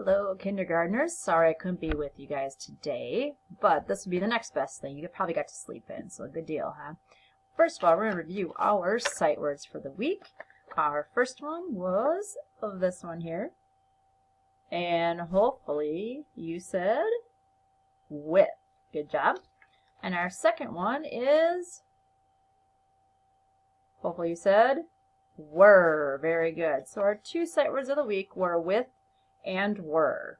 Hello, kindergartners. Sorry I couldn't be with you guys today, but this would be the next best thing. You probably got to sleep in, so good deal, huh? First of all, we're going to review our sight words for the week. Our first one was this one here. And hopefully you said with. Good job. And our second one is, hopefully you said were. Very good. So our two sight words of the week were with and were.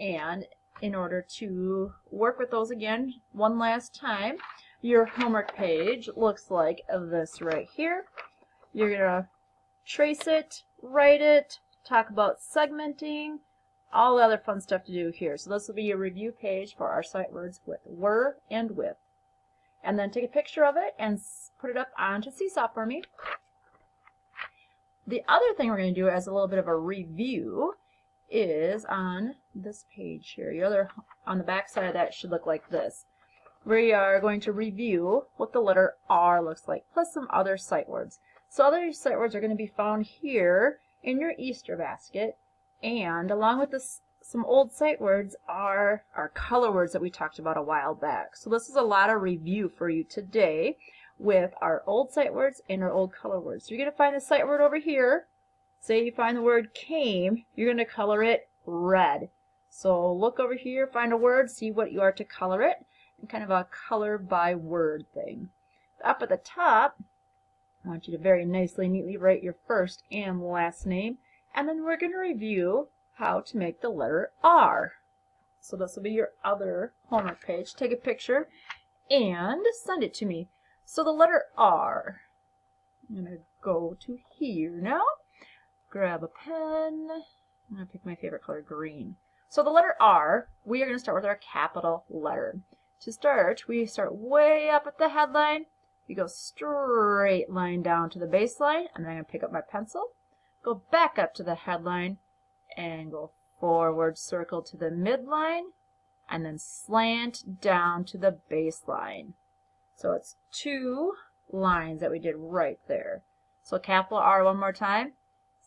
And in order to work with those again one last time, your homework page looks like this right here. You're going to trace it, write it, talk about segmenting, all the other fun stuff to do here. So this will be your review page for our sight words with were and with. And then take a picture of it and put it up onto Seesaw for me. The other thing we're going to do as a little bit of a review is on this page here. On the back side of that should look like this. We are going to review what the letter R looks like, plus some other sight words. So other sight words are going to be found here in your Easter basket, and along with this, some old sight words are our color words that we talked about a while back. So this is a lot of review for you today with our old sight words and our old color words. So you're going to find the sight word over here. Say you find the word came, you're going to color it red. So look over here, find a word, see what you are to color it, and kind of a color by word thing. Up at the top, I want you to very nicely, neatly write your first and last name, and then we're going to review how to make the letter R. So this will be your other homework page. Take a picture and send it to me. So the letter R, I'm going to go to here now. Grab a pen. I'm going to pick my favorite color, green. So the letter R, we are going to start with our capital letter. To start, we start way up at the headline. We go straight line down to the baseline, and then I'm going to pick up my pencil, go back up to the headline, and go forward circle to the midline, and then slant down to the baseline. So it's two lines that we did right there. So capital R one more time.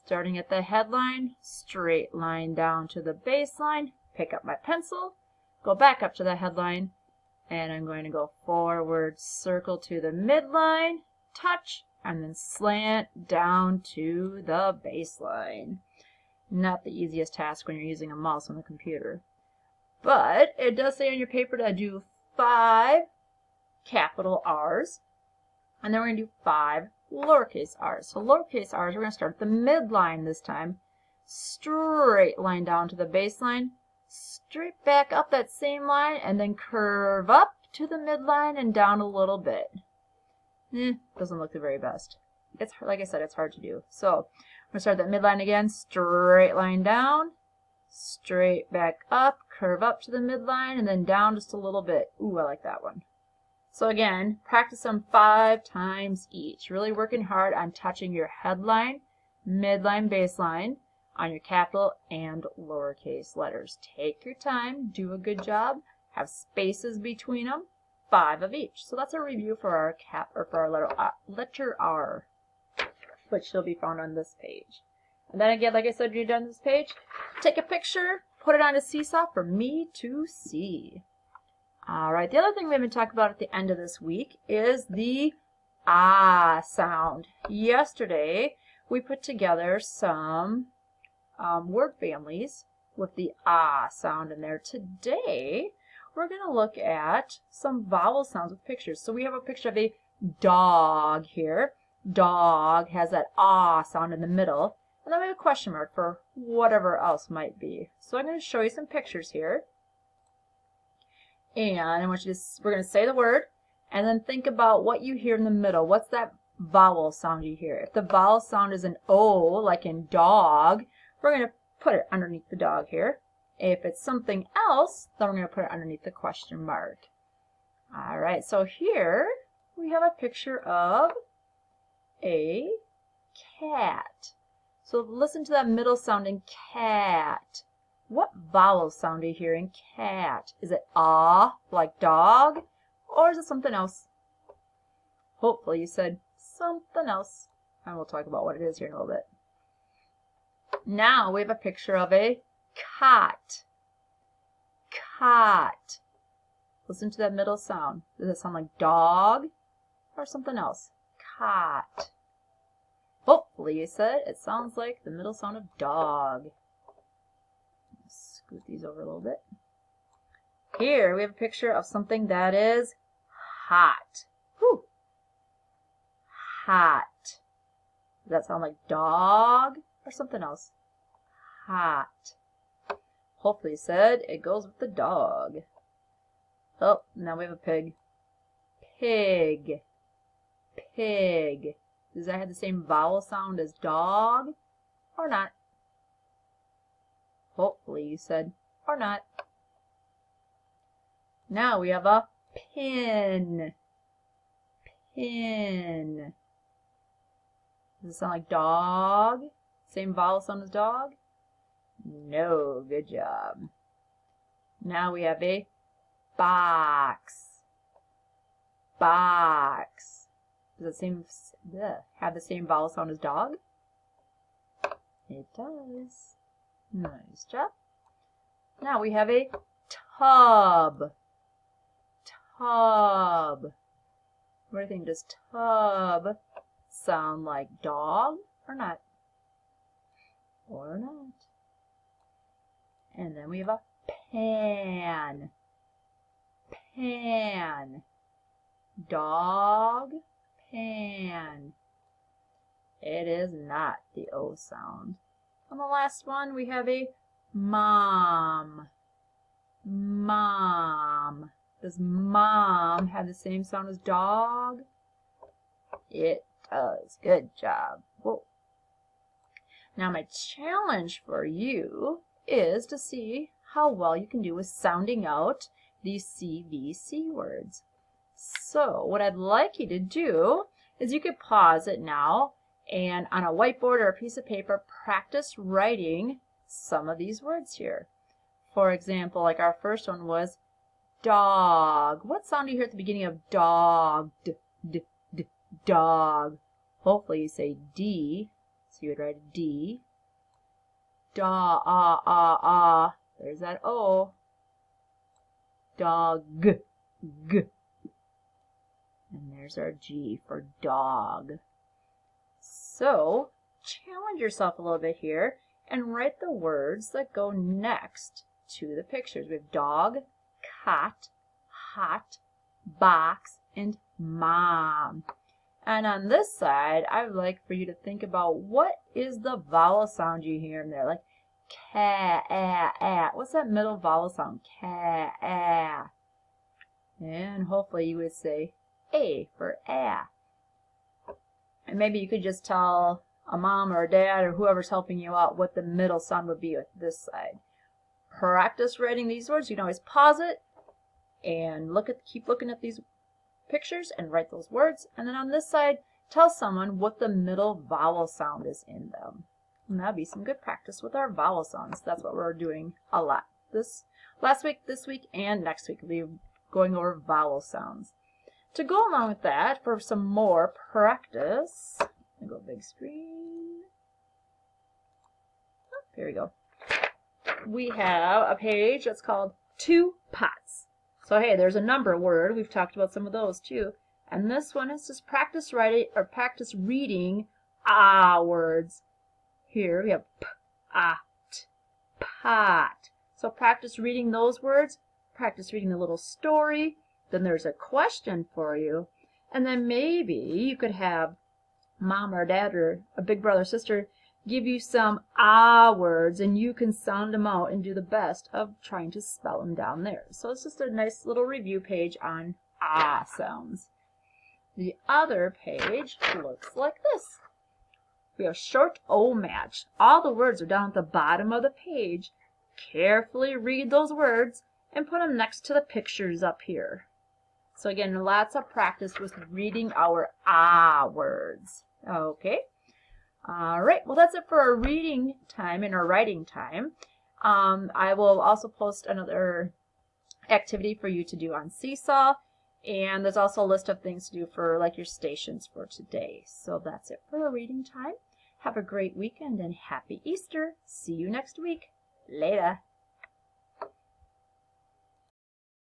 Starting at the headline, straight line down to the baseline, pick up my pencil, go back up to the headline, and I'm going to go forward, circle to the midline, touch, and then slant down to the baseline. Not the easiest task when you're using a mouse on the computer. But it does say on your paper to do 5 capital R's, and then we're going to do 5 lowercase r's. So lowercase r's, we're going to start at the midline this time. Straight line down to the baseline. Straight back up that same line and then curve up to the midline and down a little bit. Doesn't look the very best. It's, like I said, it's hard to do. So I'm going to start that midline again. Straight line down. Straight back up. Curve up to the midline and then down just a little bit. Ooh, I like that one. So again, practice them 5 times each. Really working hard on touching your headline, midline, baseline on your capital and lowercase letters. Take your time, do a good job, have spaces between them, 5 of each. So that's a review for our letter R, which will be found on this page. And then again, like I said, when you're done this page, take a picture, put it on a Seesaw for me to see. Alright, the other thing we haven't talked about at the end of this week is the ah sound. Yesterday, we put together some word families with the ah sound in there. Today, we're going to look at some vowel sounds with pictures. So we have a picture of a dog here. Dog has that ah sound in the middle. And then we have a question mark for whatever else might be. So I'm going to show you some pictures here. And I want you to, we're going to say the word, and then think about what you hear in the middle. What's that vowel sound you hear? If the vowel sound is an O, like in dog, we're going to put it underneath the dog here. If it's something else, then we're going to put it underneath the question mark. Alright, so here we have a picture of a cat. So listen to that middle sound in cat. What vowel sound do you hear in cat? Is it ah, like dog, or is it something else? Hopefully you said something else, and we'll talk about what it is here in a little bit. Now we have a picture of a cot, cot. Listen to that middle sound. Does it sound like dog or something else? Cot. Hopefully you said it sounds like the middle sound of dog. Scoot these over a little bit. Here we have a picture of something that is hot. Whew. Hot. Does that sound like dog or something else? Hot. Hopefully you said it goes with the dog. Oh, now we have a pig. Pig. Pig. Does that have the same vowel sound as dog or not? Hopefully you said or not. Now we have a pin. Pin. Does it sound like dog? Same vowel sound as dog? No, good job. Now we have a box. Box. Does it have the same vowel sound as dog? It does. Nice job. Now we have a tub. Tub. What do you think? Does tub sound like dog or not? Or not? And then we have a pan. Pan. Dog, pan. It is not the O sound. On the last one, we have a mom. Mom. Does mom have the same sound as dog? It does. Good job. Whoa. Now my challenge for you is to see how well you can do with sounding out these CVC words. So what I'd like you to do is you could pause it now and on a whiteboard or a piece of paper practice writing some of these words here. For example, like our first one was dog. What sound do you hear at the beginning of dog? D, d, d, dog. Hopefully you say D, so you would write a D. Da, ah, ah, ah. There's that O. Dog, g. And there's our G for dog. So, challenge yourself a little bit here and write the words that go next to the pictures. We have dog, cot, hot, box, and mom. And on this side, I would like for you to think about what is the vowel sound you hear in there. Like ca, a. What's that middle vowel sound? Ca, a. And hopefully you would say A for a. And maybe you could just tell a mom or a dad or whoever's helping you out what the middle sound would be with this side. Practice writing these words. You can always pause it and keep looking at these pictures and write those words. And then on this side, tell someone what the middle vowel sound is in them. And that'd be some good practice with our vowel sounds. That's what we're doing a lot. Last week, this week, and next week, we'll be going over vowel sounds. To go along with that, for some more practice, I'll go big screen. Oh, here we go. We have a page that's called Two Pots. So hey, there's a number word. We've talked about some of those too. And this one is just practice writing or practice reading words. Here we have p-a-t, pot. So practice reading those words. Practice reading the little story. Then there's a question for you. And then maybe you could have mom or dad or a big brother or sister give you some words and you can sound them out and do the best of trying to spell them down there. So it's just a nice little review page on sounds. The other page looks like this. We have short O match. All the words are down at the bottom of the page. Carefully read those words and put them next to the pictures up here. So again, lots of practice with reading our words. Okay. All right. Well, that's it for our reading time and our writing time. I will also post another activity for you to do on Seesaw. And there's also a list of things to do for like your stations for today. So that's it for our reading time. Have a great weekend and happy Easter. See you next week. Later.